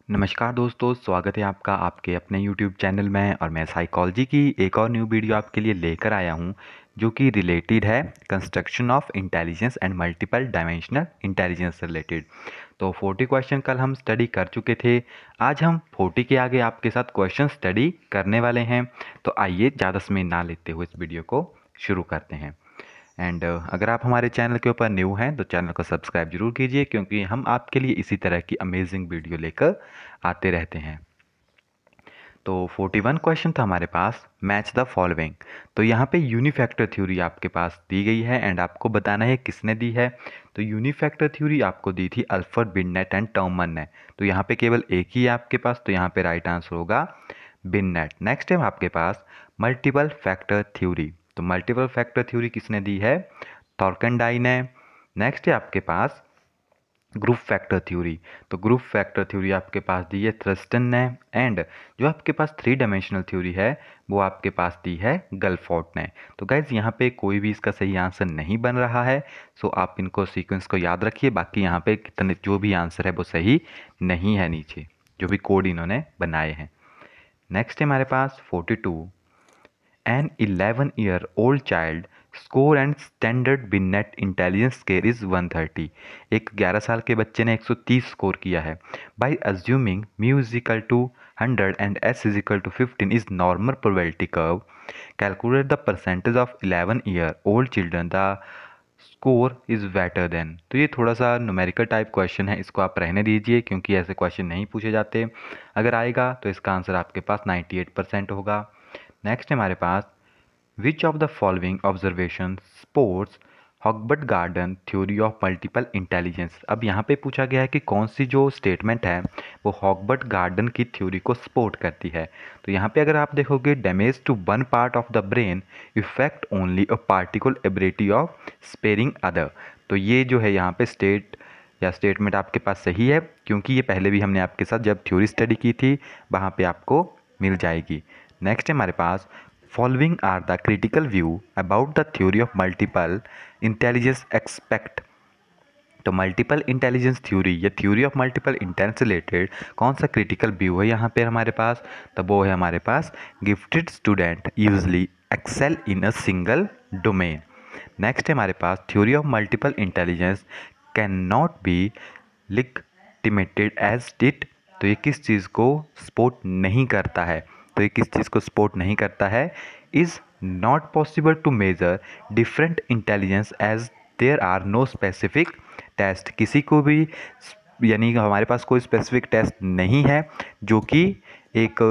नमस्कार दोस्तों, स्वागत है आपका आपके अपने यूट्यूब चैनल में। और मैं साइकोलॉजी की एक और न्यू वीडियो आपके लिए लेकर आया हूं, जो कि रिलेटेड है construction of intelligence and multiple dimensional intelligence से रिलेटेड। तो 40 क्वेश्चन कल हम स्टडी कर चुके थे। आज हम 40 के आगे आपके साथ क्वेश्चन स्टडी करने वाले हैं। तो आइए ज़्यादा समय ना लेते हुए इस वीडियो को शुरू करते हैं। एंड अगर आप हमारे चैनल के ऊपर न्यू हैं तो चैनल को सब्सक्राइब जरूर कीजिए, क्योंकि हम आपके लिए इसी तरह की अमेजिंग वीडियो लेकर आते रहते हैं। तो 41 क्वेश्चन था हमारे पास, मैच द फॉलोइंग। तो यहाँ पे यूनिफैक्टर थ्योरी आपके पास दी गई है एंड आपको बताना है किसने दी है। तो यूनिफैक्टर थ्योरी आपको दी थी अल्फ्रेड बिनेट एंड टॉमन ने। तो यहाँ पे केवल एक ही है आपके पास, तो यहाँ पे राइट आंसर होगा बिनेट। नेक्स्ट है आपके पास मल्टीपल फैक्टर थ्योरी। तो मल्टीपल फैक्टर थ्योरी किसने दी है? थॉर्कनडाई ने। नेक्स्ट है आपके पास ग्रुप फैक्टर थ्योरी। तो ग्रुप फैक्टर थ्योरी आपके पास दी है थ्रस्टन ने। एंड जो आपके पास थ्री डायमेंशनल थ्योरी है वो आपके पास दी है गलफोर्ट ने। तो गाइज यहाँ पे कोई भी इसका सही आंसर नहीं बन रहा है, सो आप इनको सीक्वेंस को याद रखिए। बाकी यहाँ पे कितने जो भी आंसर है वो सही नहीं है, नीचे जो भी कोड इन्होंने बनाए हैं। नेक्स्ट है हमारे पास 42, an 11-year-old child score and standard Binet intelligence scale is 130। एक 11 साल के बच्चे ने 130 स्कोर किया है। By assuming mu is equal to 100 and S is equal to 15 is normal probability curve, calculate the percentage of 11-year-old children the score is better than. तो ये थोड़ा सा न्यूमेरिकल टाइप क्वेश्चन है, इसको आप रहने दीजिए क्योंकि ऐसे क्वेश्चन नहीं पूछे जाते। अगर आएगा तो इसका आंसर आपके पास 98% होगा। नेक्स्ट है हमारे पास which of the following observation supports Howard Gardner theory of multiple intelligence. अब यहाँ पे पूछा गया है कि कौन सी जो स्टेटमेंट है वो हॉगबर्ट गार्डन की थ्योरी को सपोर्ट करती है। तो यहाँ पे अगर आप देखोगे, damage to one part of the brain effect only a particular ability of sparing other. तो ये जो है यहाँ पे स्टेटमेंट आपके पास सही है, क्योंकि ये पहले भी हमने आपके साथ जब थ्योरी स्टडी की थी वहाँ पे आपको मिल जाएगी। नेक्स्ट है हमारे पास following are the critical view about the theory of multiple intelligence except. तो मल्टीपल इंटेलिजेंस थ्योरी या थ्योरी ऑफ मल्टीपल इंटेलिजेंस से रिलेटेड कौन सा क्रिटिकल व्यू है यहाँ पे हमारे पास? तो वो है हमारे पास gifted student usually excel in a single domain. Next है हमारे पास theory of multiple intelligence can not be legitimated as डिट। तो ये किस चीज़ को सपोर्ट नहीं करता है? तो ये किस चीज़ को सपोर्ट नहीं करता है? Is not possible to measure different intelligence as there are no specific test. किसी को भी यानी हमारे पास कोई स्पेसिफिक टेस्ट नहीं है जो कि एक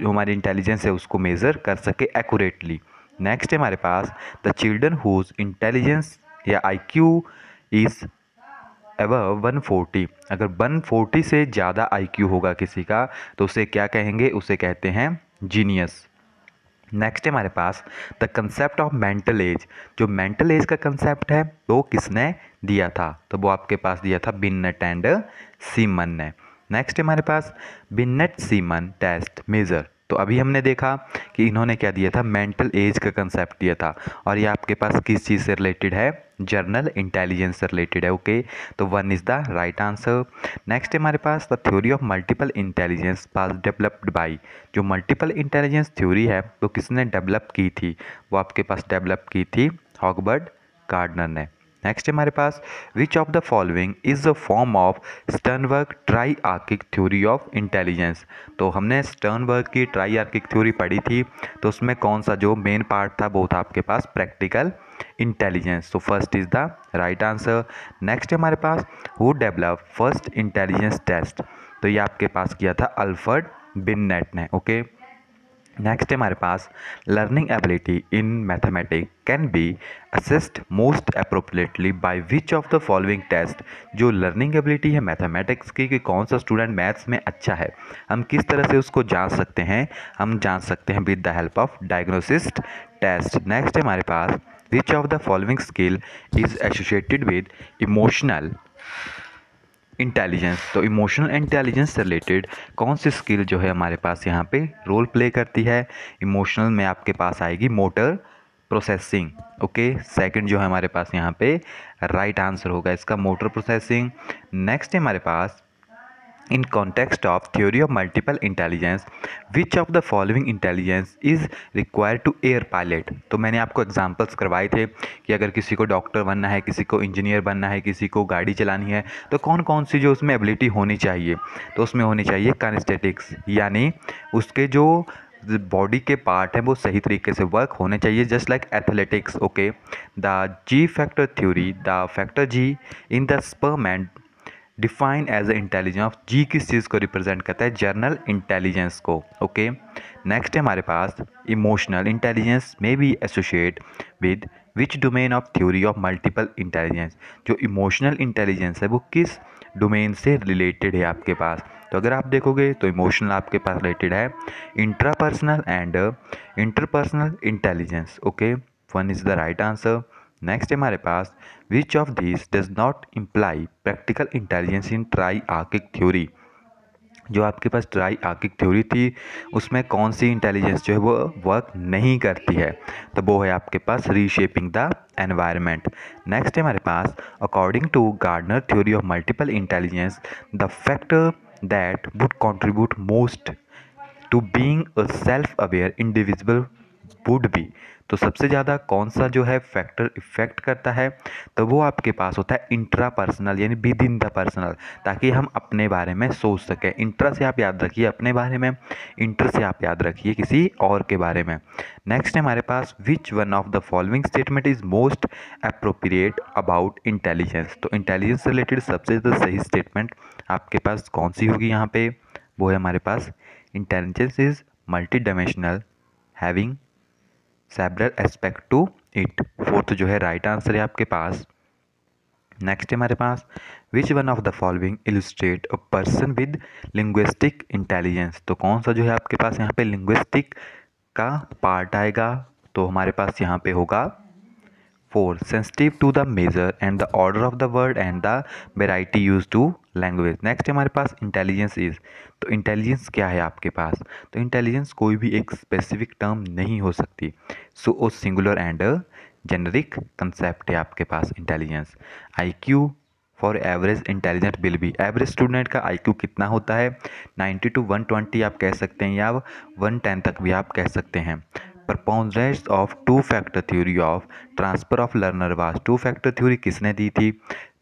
जो हमारी इंटेलिजेंस है उसको मेज़र कर सके एक्यूरेटली। नेक्स्ट है हमारे पास द चिल्ड्रन हुज इंटेलिजेंस या IQ इज़ अबव 140। अगर 140 से ज़्यादा IQ होगा किसी का तो उसे क्या कहेंगे? उसे कहते हैं जीनियस। नेक्स्ट है हमारे पास the concept of mental age. जो मेंटल एज का कंसेप्ट है वो किसने दिया था? तो वो आपके पास दिया था बिनेट एंड सीमन ने। नेक्स्ट है हमारे पास बिनेट सीमन टेस्ट मेजर। तो अभी हमने देखा कि इन्होंने क्या दिया था, मेंटल एज का कंसेप्ट दिया था, और ये आपके पास किस चीज़ से रिलेटेड है? जर्नल इंटेलिजेंस से रिलेटेड है। ओके, तो 1 is the right answer. Next है हमारे पास the theory of multiple intelligence was developed by. जो मल्टीपल इंटेलिजेंस थ्योरी है वो किसने डेवलप की थी? वो आपके पास डेवलप की थी हॉगबर्ट गार्डनर ने। नेक्स्ट हमारे पास which of the following is the form of Sternberg triarchic theory of intelligence. तो हमने स्टर्नबर्ग की ट्राईआर्किक थ्योरी पढ़ी थी, तो उसमें कौन सा जो मेन पार्ट था वो था आपके पास प्रैक्टिकल इंटेलिजेंस। तो first is the right answer. Next हमारे पास who develop first intelligence test. तो ये आपके पास किया था अल्फ्रेड बिनेट ने। ओके, नेक्स्ट है हमारे पास learning ability in mathematics can be assessed most appropriately by which of the following test. जो लर्निंग एबिलिटी है मैथमेटिक्स की कि कौन सा स्टूडेंट मैथ्स में अच्छा है, हम किस तरह से उसको जान सकते हैं? हम जान सकते हैं with the help of diagnosis test. Next है हमारे पास which of the following skill is associated with emotional intelligence. तो इमोशनल इंटेलिजेंस से रिलेटेड कौन सी स्किल जो है हमारे पास यहाँ पे रोल प्ले करती है? इमोशनल में आपके पास आएगी मोटर प्रोसेसिंग। ओके, सेकंड जो है हमारे पास यहाँ पे राइट आंसर होगा इसका मोटर प्रोसेसिंग। नेक्स्ट है हमारे पास In context of theory of multiple intelligence, which of the following intelligence is required to air pilot? तो मैंने आपको एग्जांपल्स करवाए थे कि अगर किसी को डॉक्टर बनना है, किसी को इंजीनियर बनना है, किसी को गाड़ी चलानी है, तो कौन कौन सी जो उसमें एबिलिटी होनी चाहिए, तो उसमें होनी चाहिए काइनेस्थेटिक्स, यानी उसके जो बॉडी के पार्ट हैं वो सही तरीके से वर्क होने चाहिए, just like athletics. Okay, the G factor theory, the factor G in the Spearman and define as a intelligence of G किस चीज़ को रिप्रेजेंट करता है, जर्नल इंटेलिजेंस को। ओके, नेक्स्ट है हमारे पास इमोशनल इंटेलिजेंस में be associate with which domain of theory of multiple intelligence. जो इमोशनल इंटेलिजेंस है वो किस डोमेन से रिलेटेड है आपके पास, तो अगर आप देखोगे तो इमोशनल आपके पास रिलेटेड है intrapersonal and interpersonal intelligence. Okay, one is the right answer. Next है हमारे पास which of this does not imply practical intelligence in triarchic theory. जो आपके पास ट्राई-आर्किक थ्योरी थी उसमें कौन सी इंटेलिजेंस जो है वो वर्क नहीं करती है, तो वो है आपके पास रीशेपिंग द एनवायरनमेंट। नेक्स्ट है हमारे पास according to Gardner theory of multiple intelligence the factor that would contribute most to being a self aware individual would be. तो सबसे ज़्यादा कौन सा जो है फैक्टर इफेक्ट करता है, तो वो आपके पास होता है इंट्रा पर्सनल, यानी विद इन द पर्सनल, ताकि हम अपने बारे में सोच सकें। इंट्रा से आप याद रखिए अपने बारे में, इंटर से आप याद रखिए किसी और के बारे में। नेक्स्ट है हमारे पास which one of the following statement is most appropriate about intelligence. तो इंटेलिजेंस से रिलेटेड सबसे ज़्यादा सही स्टेटमेंट आपके पास कौन सी होगी यहाँ पे, वो है हमारे पास intelligence is multi dimensional having several aspect to it. Fourth जो है राइट आंसर है आपके पास। नेक्स्ट है हमारे पास which one of the following illustrate a person with linguistic intelligence. तो कौन सा जो है आपके पास यहाँ पे लिंग्विस्टिक का पार्ट आएगा, तो हमारे पास यहाँ पे होगा 4 sensitive to the major and the order of the word and the variety use to language. Next हमारे पास इंटेलिजेंस इज, तो इंटेलिजेंस क्या है आपके पास, तो इंटेलिजेंस कोई भी एक स्पेसिफिक टर्म नहीं हो सकती, so oh singular and generic concept है आपके पास intelligence. IQ for average intelligent will be, average student का IQ कितना होता है 90 to 120 आप कह सकते हैं, या 110 तक भी आप कह सकते हैं। Proponents of two factor theory of transfer of learner was, two factor theory किसने दी थी,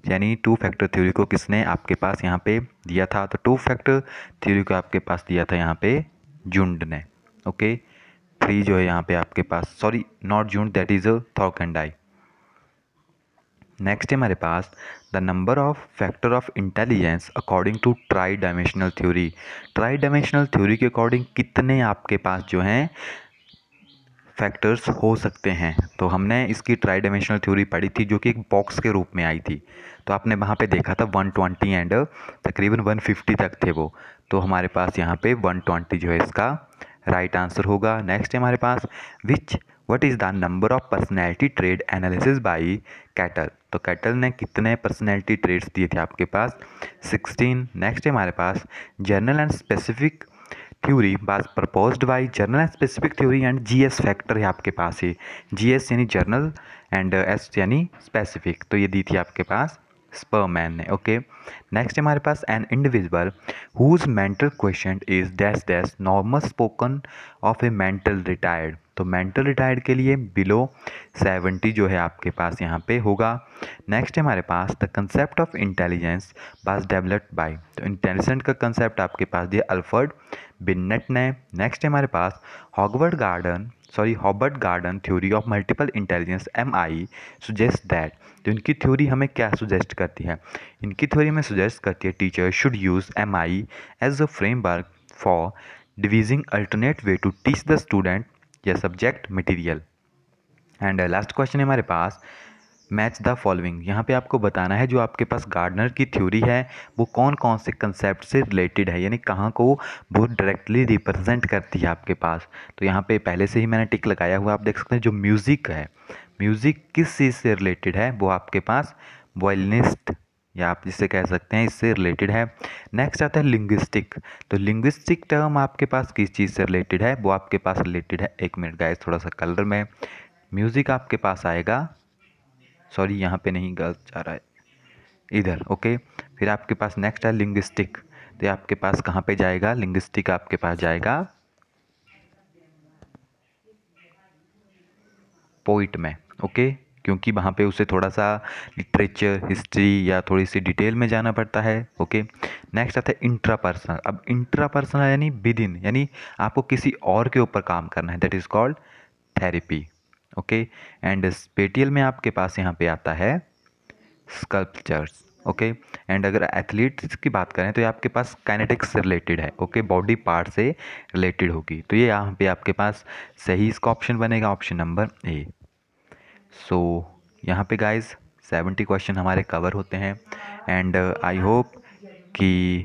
यानी टू फैक्टर थ्योरी को किसने आपके पास यहाँ पे दिया था, तो टू फैक्टर थ्योरी को आपके पास दिया था यहाँ पे जुंड ने। ओके, 3 जो है यहाँ पे आपके पास, sorry not Jung, that is Thorndike. Next है हमारे पास the number of factor of intelligence according to tri dimensional theory. Tri dimensional theory के अकॉर्डिंग कितने आपके पास जो हैं फैक्टर्स हो सकते हैं, तो हमने इसकी ट्राई डायमेंशनल थ्योरी पढ़ी थी जो कि एक बॉक्स के रूप में आई थी, तो आपने वहाँ पे देखा था 120 एंड तकरीबन 150 तक थे वो, तो हमारे पास यहाँ पे 120 जो है इसका राइट आंसर होगा। नेक्स्ट है हमारे पास which what is the number of personality trait analysis by Cattell. तो कैटल ने कितने पर्सनैलिटी ट्रेड्स दिए थे आपके पास 16। नेक्स्ट है हमारे पास general and specific theory was proposed by general and specific theory and GS factor है आपके पास है, GS यानी जनरल एंड S यानी स्पेसिफिक, तो ये दी थी आपके पास स्परमैन ने। ओके, नेक्स्ट हमारे पास an individual whose mental quotient is dash dash normal spoken of a mental retarded. तो मेंटल रिटायर्ड के लिए बिलो 70 जो है आपके पास यहाँ पे होगा। नेक्स्ट है हमारे पास the concept of intelligence was developed by, तो इंटेलिजेंट का कंसेप्ट आपके पास दिया अल्फ्रेड बिनेट ने। नेक्स्ट है हमारे पास Howard Gardner theory of multiple intelligence MI suggest that. तो इनकी थ्योरी हमें क्या सुजेस्ट करती है, इनकी थ्योरी में सुजेस्ट करती है teacher should use MI as a framework for devising alternate way to teach the student या subject material. And last question है हमारे पास मैच द फॉलोइंग। यहाँ पे आपको बताना है जो आपके पास गार्डनर की थ्योरी है वो कौन कौन से कंसेप्ट से रिलेटेड है, यानी कहाँ को वो डायरेक्टली रिप्रेजेंट करती है आपके पास। तो यहाँ पे पहले से ही मैंने टिक लगाया हुआ, आप देख सकते हैं जो म्यूज़िक है, म्यूज़िक किस चीज़ से रिलेटेड है, वो आपके पास वायलिनिस्ट या आप जिसे कह सकते हैं इससे रिलेटेड है। नेक्स्ट आता है लिंग्विस्टिक, तो लिंग्विस्टिक टर्म आपके पास किस चीज़ से रिलेटेड है, वो आपके पास रिलेटेड है, एक मिनट गाइस थोड़ा सा कलर में, म्यूज़िक आपके पास आएगा, सॉरी यहाँ पे नहीं गलत जा रहा है इधर। ओके, फिर आपके पास नेक्स्ट है लिंग्विस्टिक, तो ये आपके पास कहाँ पे जाएगा, लिंग्विस्टिक आपके पास जाएगा पोइट में। ओके, क्योंकि वहाँ पे उसे थोड़ा सा लिटरेचर, हिस्ट्री या थोड़ी सी डिटेल में जाना पड़ता है। ओके, नेक्स्ट आता है इंट्रापर्सनल। अब इंट्रापर्सनल यानी विद इन, यानी आपको किसी और के ऊपर काम करना है, that is called therapy. Okay, and spatial में आपके पास यहाँ पे आता है स्कल्पचर्स। ओके, एंड अगर एथलीट्स की बात करें तो ये आपके पास काइनेटिक्स से रिलेटेड है। ओके, बॉडी पार्ट से रिलेटेड होगी, तो ये यहाँ पे आपके पास सही इसका ऑप्शन बनेगा, ऑप्शन नंबर ए। सो यहाँ पे गाइस 70 क्वेश्चन हमारे कवर होते हैं, एंड आई होप कि